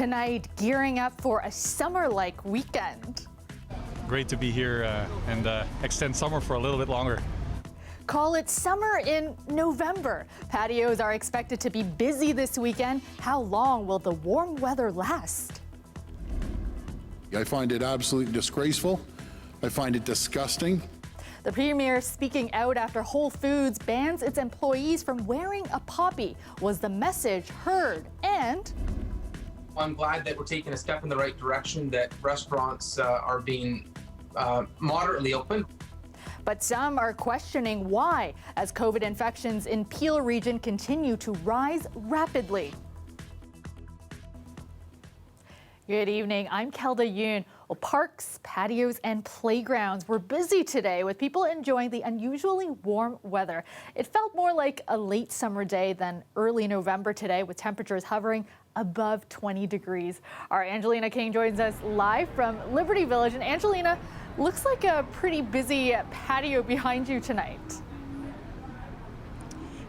Tonight, gearing up for a summer-like weekend. Great to be here and extend summer for a little bit longer. Call it summer in November. Patios are expected to be busy this weekend. How long will the warm weather last? I find it absolutely disgraceful. I find it disgusting. The Premier speaking out after Whole Foods bans its employees from wearing a poppy. Was the message heard? And I'm glad that we're taking a step in the right direction, that restaurants are being moderately open. but some are questioning why, as COVID infections in Peel region continue to rise rapidly. Good evening, I'm Kelda Yoon. Well, parks, patios, and playgrounds were busy today with people enjoying the unusually warm weather. It felt more like a late summer day than early November today, with temperatures hovering above 20 degrees. Our Angelina King joins us live from Liberty Village. And Angelina, looks like a pretty busy patio behind you tonight.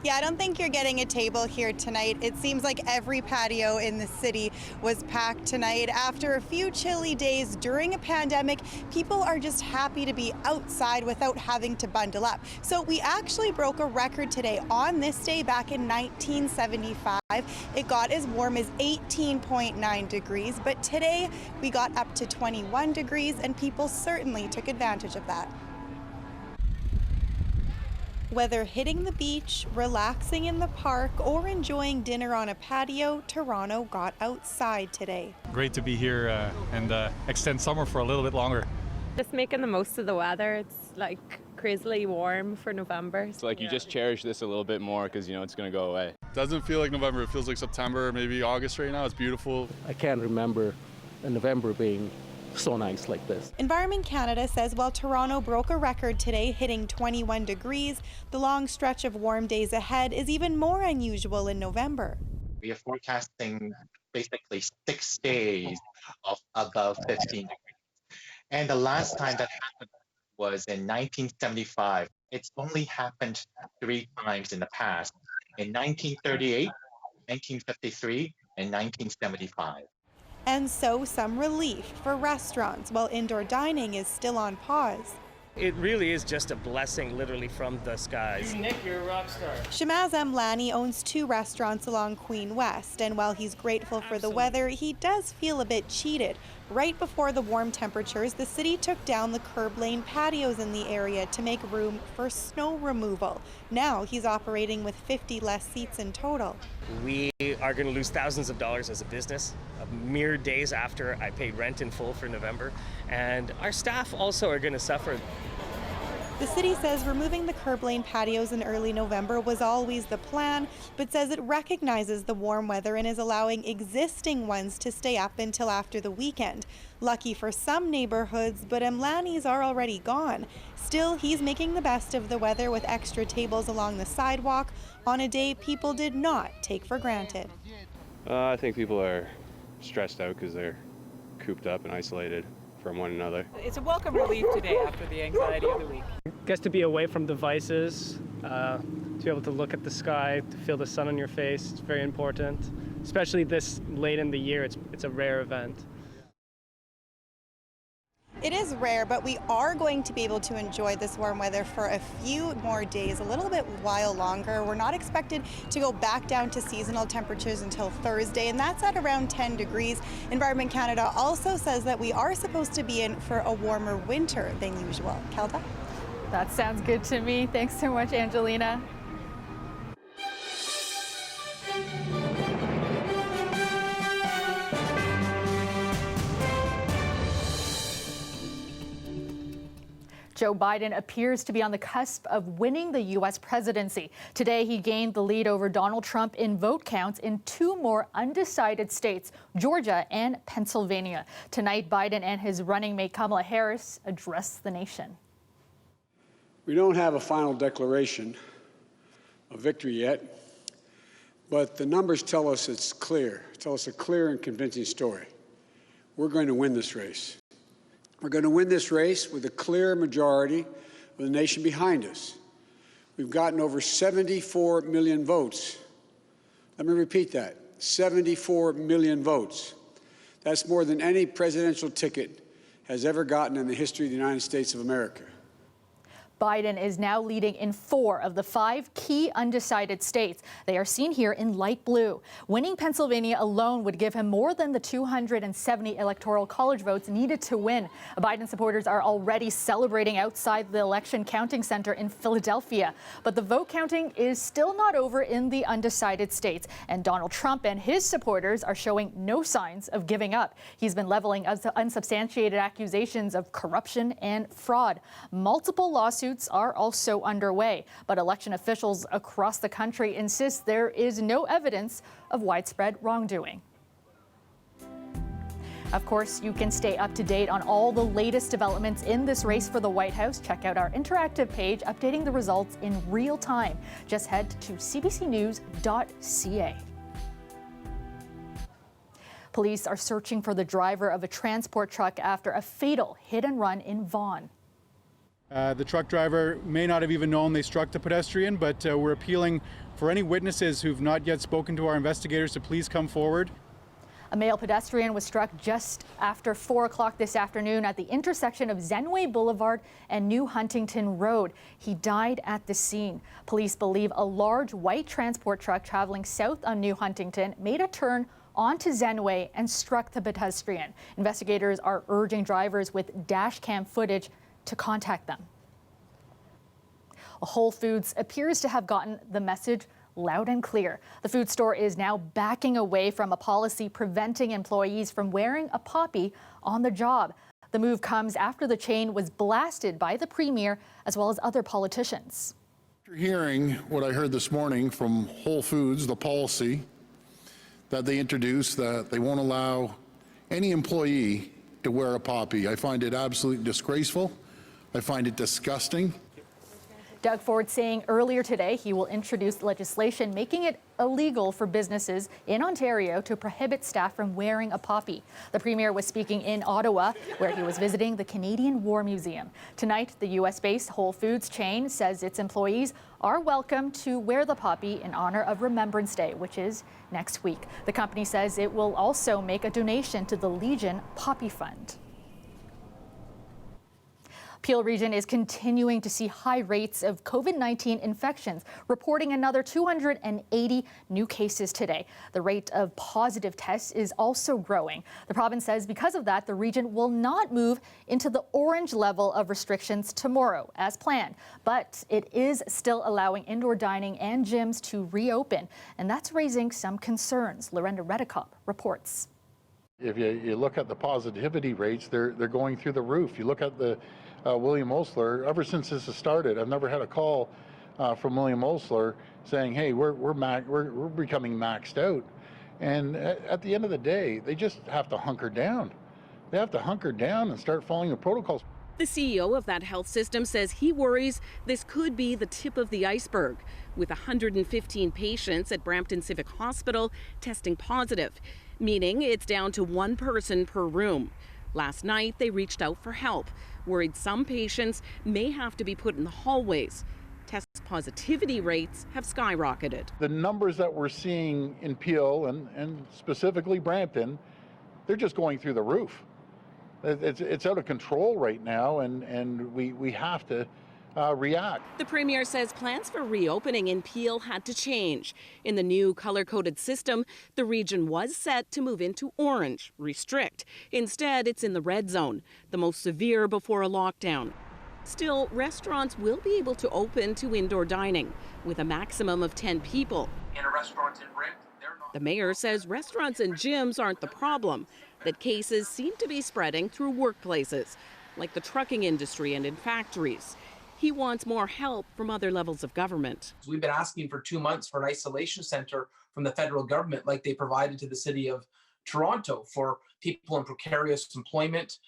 Yeah, I don't think you're getting a table here tonight. It seems like every patio in the city was packed tonight. After a few chilly days during a pandemic, people are just happy to be outside without having to bundle up. So we actually broke a record today on this day back in 1975. It got as warm as 18.9 degrees, but today we got up to 21 degrees and people certainly took advantage of that. Whether hitting the beach, relaxing in the park, or enjoying dinner on a patio, Toronto got outside today. Great to be here and extend summer for a little bit longer. Just making the most of the weather. It's like crazily warm for November. It's like you just cherish this a little bit more because you know it's going to go away. Doesn't feel like November. It feels like September, maybe August right now. It's beautiful. I can't remember a November being so nice like this. Environment Canada says while Toronto broke a record today, hitting 21 degrees, the long stretch of warm days ahead is even more unusual in November. We are forecasting basically 6 days of above 15 degrees. And the last time that happened was in 1975. It's only happened 3 times in the past, in 1938, 1953, and 1975. And so some relief for restaurants while indoor dining is still on pause. It really is just a blessing, literally from the skies. Nick, you're a rock star. Shamaz Amlani owns 2 restaurants along Queen West, and while he's grateful for the weather, he does feel a bit cheated. Right before the warm temperatures, the city took down the curb lane patios in the area to make room for snow removal. Now he's operating with 50 less seats in total. We are going to lose thousands of dollars as a business, mere days after I paid rent in full for November, and our staff also are going to suffer. The city says removing the curb lane patios in early November was always the plan, but says it recognizes the warm weather and is allowing existing ones to stay up until after the weekend. Lucky for some neighborhoods, but Amlani's are already gone. Still, he's making the best of the weather with extra tables along the sidewalk on a day people did not take for granted. I think people are stressed out because they're cooped up and isolated from one another. It's a welcome relief today after the anxiety of the week. Gets to be away from devices, to be able to look at the sky, to feel the sun on your face. It's very important, especially this late in the year. It's a rare event. It is rare, but we are going to be able to enjoy this warm weather for a few more days, a little bit while longer. We're not expected to go back down to seasonal temperatures until Thursday, and that's at around 10 degrees. Environment Canada also says that we are supposed to be in for a warmer winter than usual. Kelda? That sounds good to me. Thanks so much, Angelina. Joe Biden appears to be on the cusp of winning the U.S. presidency. Today, he gained the lead over Donald Trump in vote counts in 2 more undecided states, Georgia and Pennsylvania. Tonight, Biden and his running mate Kamala Harris address the nation. We don't have a final declaration of victory yet, but the numbers tell us it's clear. Tell us a clear and convincing story. We're going to win this race. We're going to win this race with a clear majority of the nation behind us. We've gotten over 74 million votes. Let me repeat that, 74 million votes. That's more than any presidential ticket has ever gotten in the history of the United States of America. Biden is now leading in 4 of the 5 key undecided states. They are seen here in light blue. Winning Pennsylvania alone would give him more than the 270 electoral college votes needed to win. Biden supporters are already celebrating outside the election counting center in Philadelphia. But the vote counting is still not over in the undecided states. And Donald Trump and his supporters are showing no signs of giving up. He's been leveling unsubstantiated accusations of corruption and fraud. Multiple lawsuits are also underway, but election officials across the country insist there is no evidence of widespread wrongdoing. Of course, you can stay up to date on all the latest developments in this race for the White House. Check out our interactive page updating the results in real time. Just head to cbcnews.ca. Police are searching for the driver of a transport truck after a fatal hit and run in Vaughan. The truck driver may not have even known they struck the pedestrian, but we're appealing for any witnesses who've not yet spoken to our investigators to please come forward. A male pedestrian was struck just after 4 o'clock this afternoon at the intersection of Zenway Boulevard and New Huntington Road. He died at the scene. Police believe a large white transport truck traveling south on New Huntington made a turn onto Zenway and struck the pedestrian. Investigators are urging drivers with dash cam footage to contact them. Whole Foods appears to have gotten the message loud and clear. The food store is now backing away from a policy preventing employees from wearing a poppy on the job. The move comes after the chain was blasted by the premier as well as other politicians. After hearing what I heard this morning from Whole Foods, the policy that they introduced, that they won't allow any employee to wear a poppy, I find it absolutely disgraceful. I find it disgusting. Doug Ford saying earlier today he will introduce legislation making it illegal for businesses in Ontario to prohibit staff from wearing a poppy. The premier was speaking in Ottawa, where he was visiting the Canadian War Museum. Tonight, the U.S.-based Whole Foods chain says its employees are welcome to wear the poppy in honor of Remembrance Day, which is next week. The company says it will also make a donation to the Legion Poppy Fund. Peel region is continuing to see high rates of COVID-19 infections, reporting another 280 new cases today. The rate of positive tests is also growing. The province says because of that, the region will not move into the orange level of restrictions tomorrow as planned. But it is still allowing indoor dining and gyms to reopen, and that's raising some concerns. Lorenda Redekop reports. If you look at the positivity rates, they're going through the roof. You look at the William Osler, ever since this has started, I've never had a call from William Osler saying, hey, we're becoming maxed out. And at the end of the day, they just have to hunker down. They have to hunker down and start following the protocols. The CEO of that health system says he worries this could be the tip of the iceberg, with 115 patients at Brampton Civic Hospital testing positive, meaning it's down to 1 person per room. Last night, they reached out for help, worried some patients may have to be put in the hallways. Test positivity rates have skyrocketed. The numbers that we're seeing in Peel and specifically Brampton, they're just going through the roof. It's out of control right now, and we have to react. The premier says plans for reopening in Peel had to change. In the new color-coded system, the region was set to move into orange, restrict. Instead, it's in the red zone, the most severe before a lockdown. Still, restaurants will be able to open to indoor dining with a maximum of 10 people. In a restaurant in Brent, the mayor says restaurants and gyms aren't the problem, that cases seem to be spreading through workplaces, like the trucking industry and in factories. He wants more help from other levels of government. We've been asking for 2 months for an isolation center from the federal government, like they provided to the city of Toronto for people in precarious employment,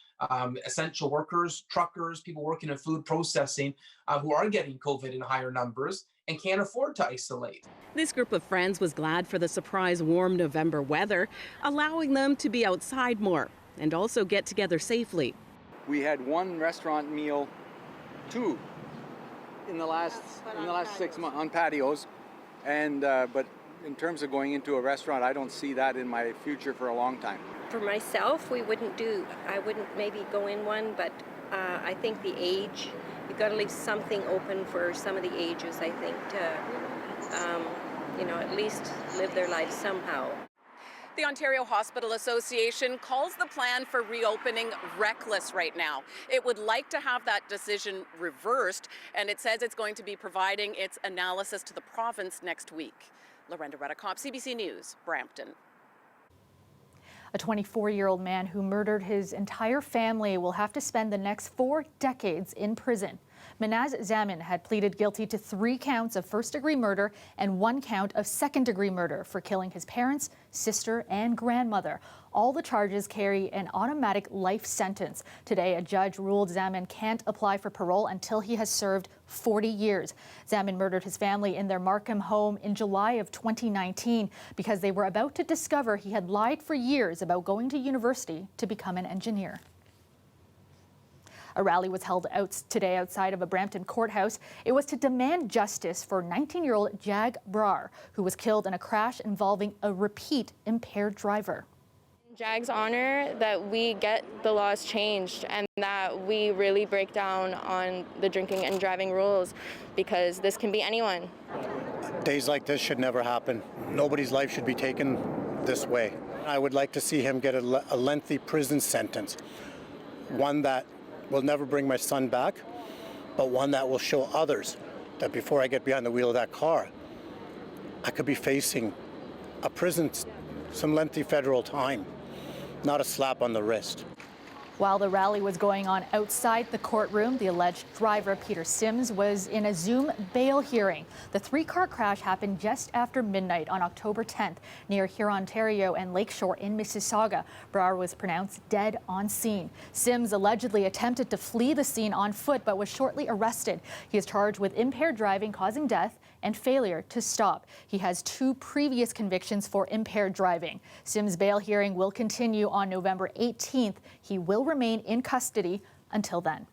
essential workers, truckers, people working in food processing who are getting COVID in higher numbers and can't afford to isolate. This group of friends was glad for the surprise warm November weather, allowing them to be outside more and also get together safely. We had 1 restaurant meal, 2 in the last 6 months on patios, and but in terms of going into a restaurant, I don't see that in my future for a long time. For myself, I wouldn't maybe go in one, but I think the age, you've got to leave something open for some of the ages, I think, to, at least live their life somehow. The Ontario Hospital Association calls the plan for reopening reckless right now. It would like to have that decision reversed, and it says it's going to be providing its analysis to the province next week. Lorenda Redicop, CBC News, Brampton. A 24-year-old man who murdered his entire family will have to spend the next 4 decades in prison. Minaz Zamin had pleaded guilty to 3 counts of first-degree murder and 1 count of second-degree murder for killing his parents, sister, and grandmother. All the charges carry an automatic life sentence. Today, a judge ruled Zamin can't apply for parole until he has served 40 years. Zamin murdered his family in their Markham home in July of 2019 because they were about to discover he had lied for years about going to university to become an engineer. A rally was held today outside of a Brampton courthouse. It was to demand justice for 19-year-old Jag Brar, who was killed in a crash involving a repeat impaired driver. Jag's honor that we get the laws changed and that we really break down on the drinking and driving rules, because this can be anyone. Days like this should never happen. Nobody's life should be taken this way. I would like to see him get a lengthy prison sentence, one that will never bring my son back, but one that will show others that before I get behind the wheel of that car, I could be facing a prison, some lengthy federal time, not a slap on the wrist. While the rally was going on outside the courtroom, the alleged driver, Peter Sims, was in a Zoom bail hearing. The 3-car crash happened just after midnight on October 10th near Huron, Ontario and Lakeshore in Mississauga. Brar was pronounced dead on scene. Sims allegedly attempted to flee the scene on foot but was shortly arrested. He is charged with impaired driving causing death and failure to stop. He has 2 previous convictions for impaired driving. Sims' bail hearing will continue on November 18th. He will remain in custody until then.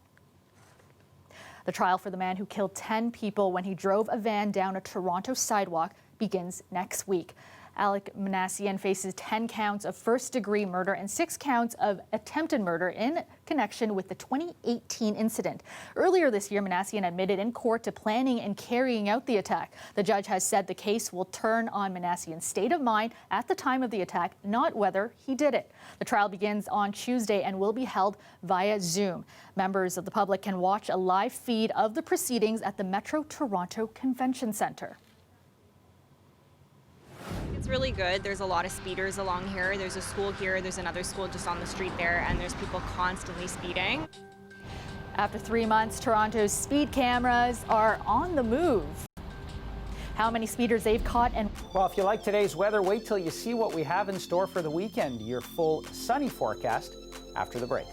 The trial for the man who killed 10 people when he drove a van down a Toronto sidewalk begins next week. Alec Manassian faces 10 counts of first-degree murder and 6 counts of attempted murder in connection with the 2018 incident. Earlier this year, Manassian admitted in court to planning and carrying out the attack. The judge has said the case will turn on Manassian's state of mind at the time of the attack, not whether he did it. The trial begins on Tuesday and will be held via Zoom. Members of the public can watch a live feed of the proceedings at the Metro Toronto Convention Centre. It's really good. There's a lot of speeders along here. There's a school here, there's another school just on the street there, and there's people constantly speeding. After 3 months, Toronto's speed cameras are on the move. How many speeders they've caught and... Well, if you like today's weather, wait till you see what we have in store for the weekend. Your full sunny forecast after the break.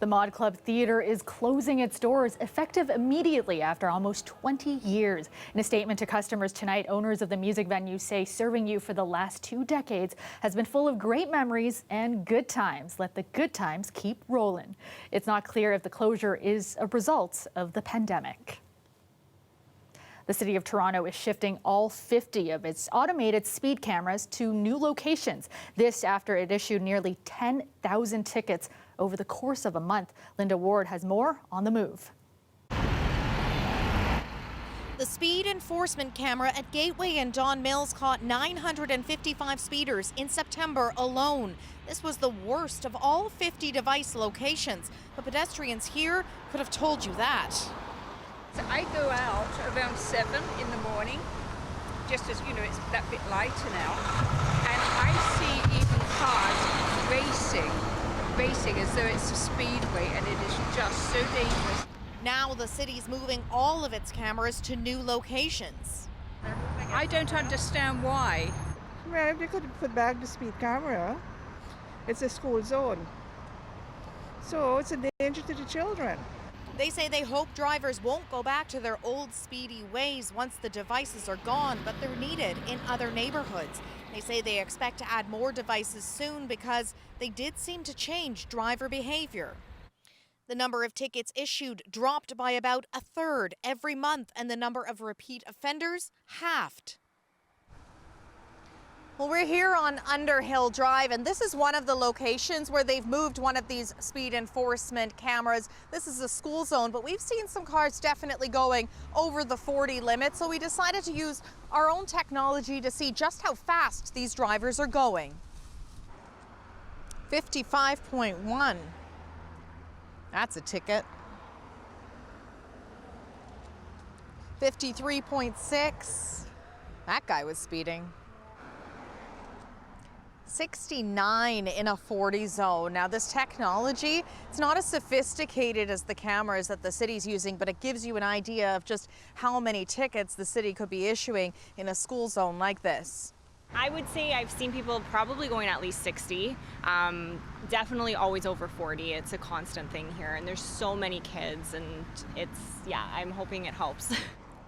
The Mod Club Theatre is closing its doors effective immediately after almost 20 years. In a statement to customers tonight, owners of the music venue say serving you for the last 2 decades has been full of great memories and good times. Let the good times keep rolling. It's not clear if the closure is a result of the pandemic. The City of Toronto is shifting all 50 of its automated speed cameras to new locations. This after it issued nearly 10,000 tickets over the course of a month. Linda Ward has more on the move. The speed enforcement camera at Gateway and Don Mills caught 955 speeders in September alone. This was the worst of all 50 device locations, but pedestrians here could have told you that. So I go out around 7 in the morning, just as you know, it's that bit lighter now, and I see even cars racing as though it's a speedway, and it is just so dangerous. Now the city's moving all of its cameras to new locations. I don't understand why. Well, they could put back the speed camera. It's a school zone, so it's a danger to the children. They say they hope drivers won't go back to their old speedy ways once the devices are gone, but they're needed in other neighborhoods. They say they expect to add more devices soon because they did seem to change driver behavior. The number of tickets issued dropped by about a third every month, and the number of repeat offenders halved. Well, we're here on Underhill Drive, and this is one of the locations where they've moved one of these speed enforcement cameras. This is a school zone, but we've seen some cars definitely going over the 40 limit, so we decided to use our own technology to see just how fast these drivers are going. 55.1. That's a ticket. 53.6. That guy was speeding. 69 in a 40 zone. Now this technology, it's not as sophisticated as the cameras that the city's using, but it gives you an idea of just how many tickets the city could be issuing in a school zone like this. I would say I've seen people probably going at least 60, definitely always over 40. It's a constant thing here, and there's so many kids, and I'm hoping it helps.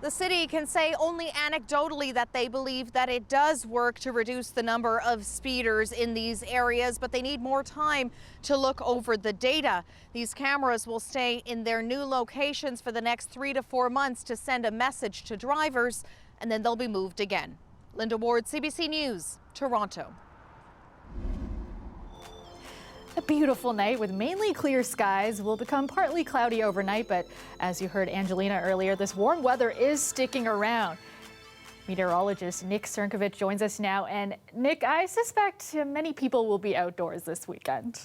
The city can say only anecdotally that they believe that it does work to reduce the number of speeders in these areas, but they need more time to look over the data. These cameras will stay in their new locations for the next 3 to 4 months to send a message to drivers, and then they'll be moved again. Linda Ward, CBC News, Toronto. A beautiful night with mainly clear skies will become partly cloudy overnight, but as you heard Angelina earlier, this warm weather is sticking around. Meteorologist Nick Cernkovich joins us now. And Nick, I suspect many people will be outdoors this weekend.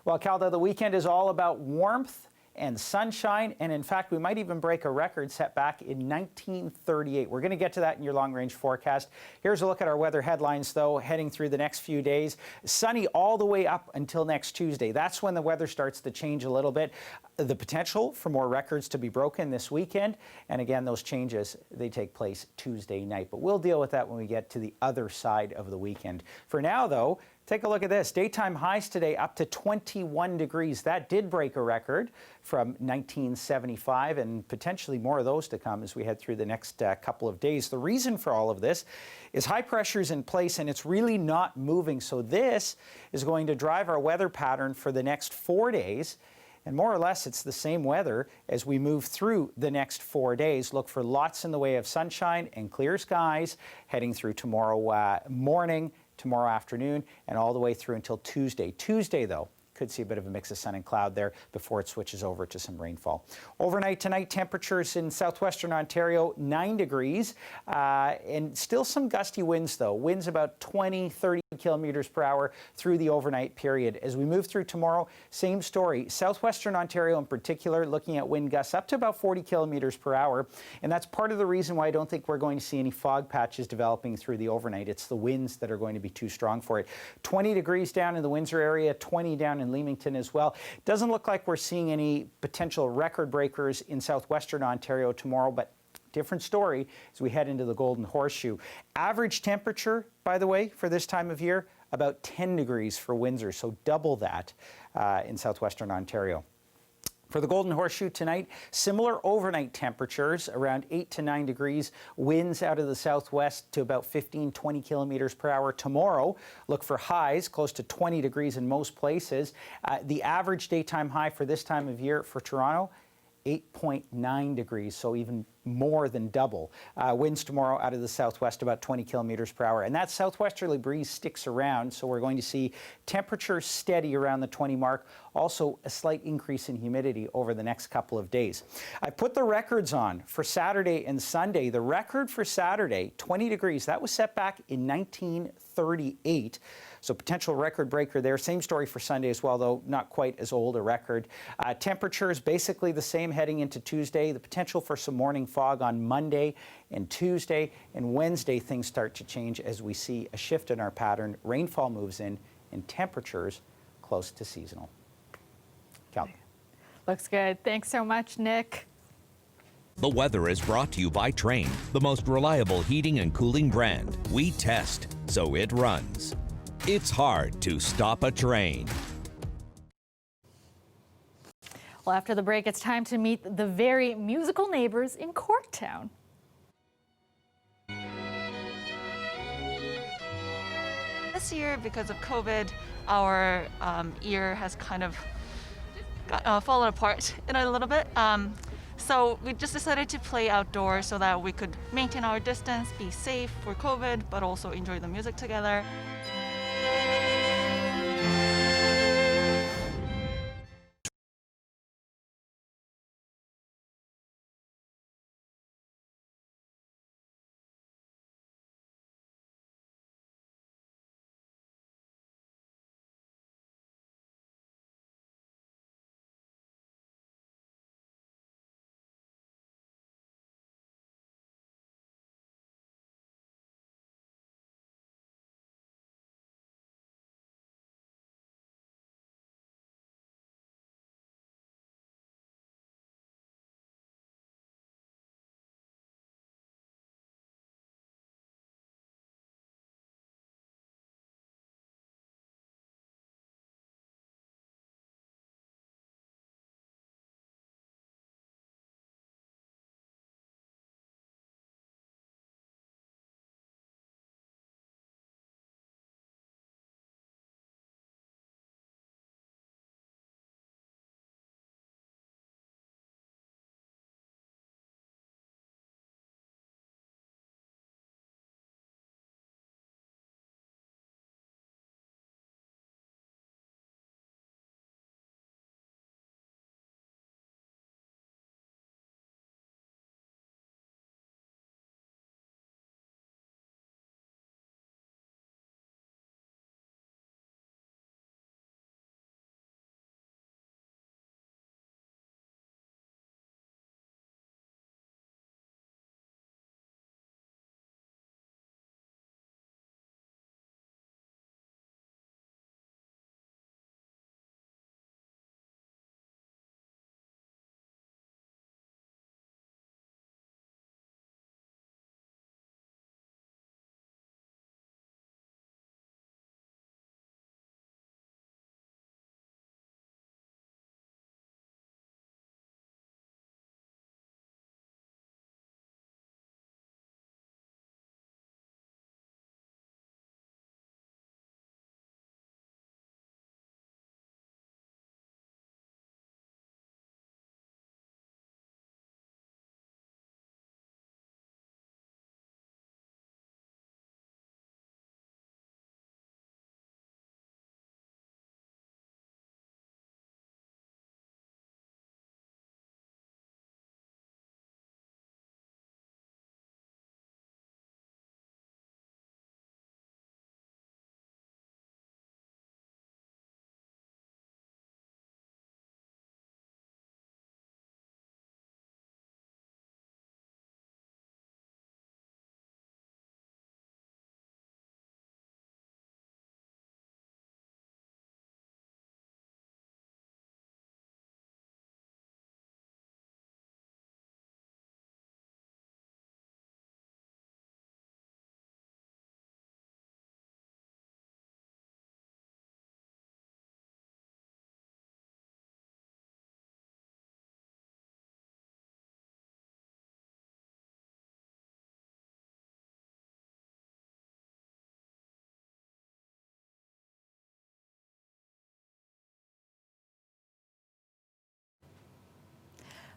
Well, Calda, the weekend is all about warmth and sunshine, and in fact, we might even break a record set back in 1938. We're going to get to that in your long-range forecast. Here's a look at our weather headlines, though, heading through the next few days. Sunny all the way up until next Tuesday. That's when the weather starts to change a little bit. The potential for more records to be broken this weekend, and again, those changes, they take place Tuesday night. But we'll deal with that when we get to the other side of the weekend. For now, though, take a look at this. Daytime highs today up to 21 degrees. That did break a record from 1975, and potentially more of those to come as we head through the next couple of days. The reason for all of this is high pressure's in place and it's really not moving. So this is going to drive our weather pattern for the next 4 days. And more or less, it's the same weather as we move through the next 4 days. Look for lots in the way of sunshine and clear skies heading through tomorrow morning, tomorrow afternoon, and all the way through until Tuesday. Tuesday, though, could see a bit of a mix of sun and cloud there before it switches over to some rainfall. Overnight tonight, temperatures in southwestern Ontario, 9 degrees, and still some gusty winds, though. Winds about 20, 30 kilometers per hour through the overnight period. As we move through tomorrow, same story. Southwestern Ontario in particular, looking at wind gusts up to about 40 kilometers per hour, and that's part of the reason why I don't think we're going to see any fog patches developing through the overnight. It's the winds that are going to be too strong for it. 20 degrees down in the Windsor area, 20 down in Leamington as well. Doesn't look like we're seeing any potential record breakers in southwestern Ontario tomorrow, but Different story as we head into the Golden Horseshoe. Average temperature, by the way, for this time of year, about 10 degrees for Windsor, so double that in southwestern Ontario. For the Golden Horseshoe tonight, similar overnight temperatures, around 8 to 9 degrees, winds out of the southwest to about 15-20 kilometers per hour. Tomorrow, look for highs close to 20 degrees in most places. The average daytime high for this time of year for Toronto, 8.9 degrees, so even more than double. Winds tomorrow out of the southwest about 20 kilometers per hour. And that southwesterly breeze sticks around, so we're going to see temperatures steady around the 20 mark. Also, a slight increase in humidity over the next couple of days. I put the records on for Saturday and Sunday. The record for Saturday, 20 degrees, that was set back in 1938. So potential record breaker there. Same story for Sunday as well, though not quite as old a record. Temperatures basically the same heading into Tuesday. The potential for some morning fog on Monday and Tuesday. And Wednesday, things start to change as we see a shift in our pattern. Rainfall moves in and temperatures close to seasonal. Cal. Looks good. Thanks so much, Nick. The weather is brought to you by Trane, the most reliable heating and cooling brand. We test, so it runs. It's hard to stop a train. Well, after the break, it's time to meet the very musical neighbors in Corktown. This year, because of COVID, our year has kind of fallen apart in a little bit. So we just decided to play outdoors so that we could maintain our distance, be safe for COVID, but also enjoy the music together.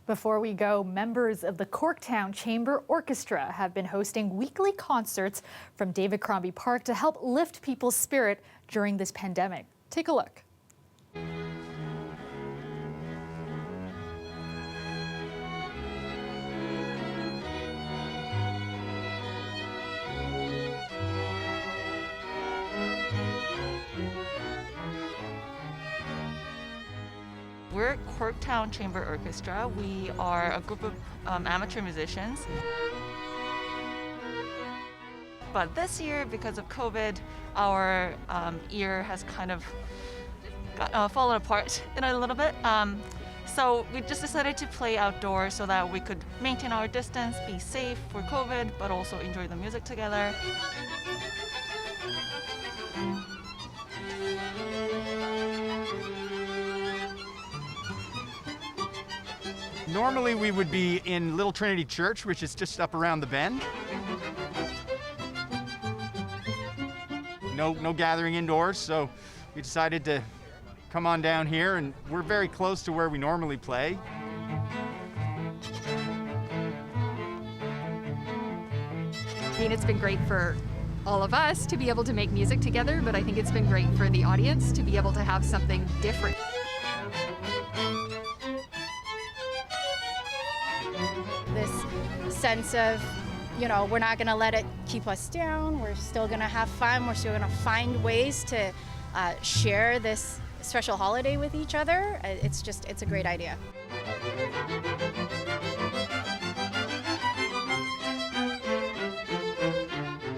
Before we go, members of the Corktown Chamber Orchestra have been hosting weekly concerts from David Crombie Park to help lift people's spirit during this pandemic. Take a look. We're Corktown Chamber Orchestra. We are a group of amateur musicians. But this year, because of COVID, our year has kind of fallen apart in a little bit. So we just decided to play outdoors so that we could maintain our distance, be safe for COVID, but also enjoy the music together. Normally we would be in Little Trinity Church, which is just up around the bend. No gathering indoors, so we decided to come on down here, and we're very close to where we normally play. I mean, it's been great for all of us to be able to make music together, but I think it's been great for the audience to be able to have something different. This sense of, you know, we're not going to let it keep us down. We're still going to have fun. We're still going to find ways to share this special holiday with each other. It's a great idea.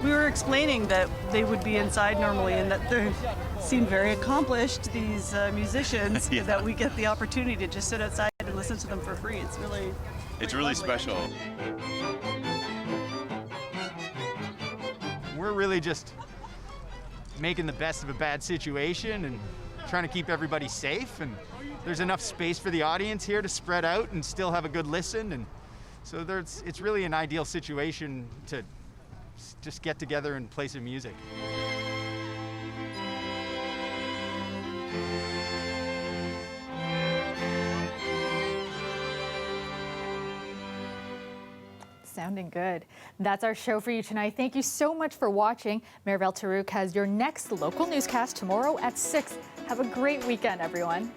We were explaining that they would be inside normally and that they seem very accomplished, these musicians, Yeah. that we get the opportunity to just sit outside and listen to them for free. It's really lovely. Special. We're really just making the best of a bad situation and trying to keep everybody safe, and there's enough space for the audience here to spread out and still have a good listen, and so it's really an ideal situation to just get together and play some music. Sounding good. That's our show for you tonight. Thank you so much for watching. Maribel Tarouk has your next local newscast tomorrow at 6. Have a great weekend, everyone.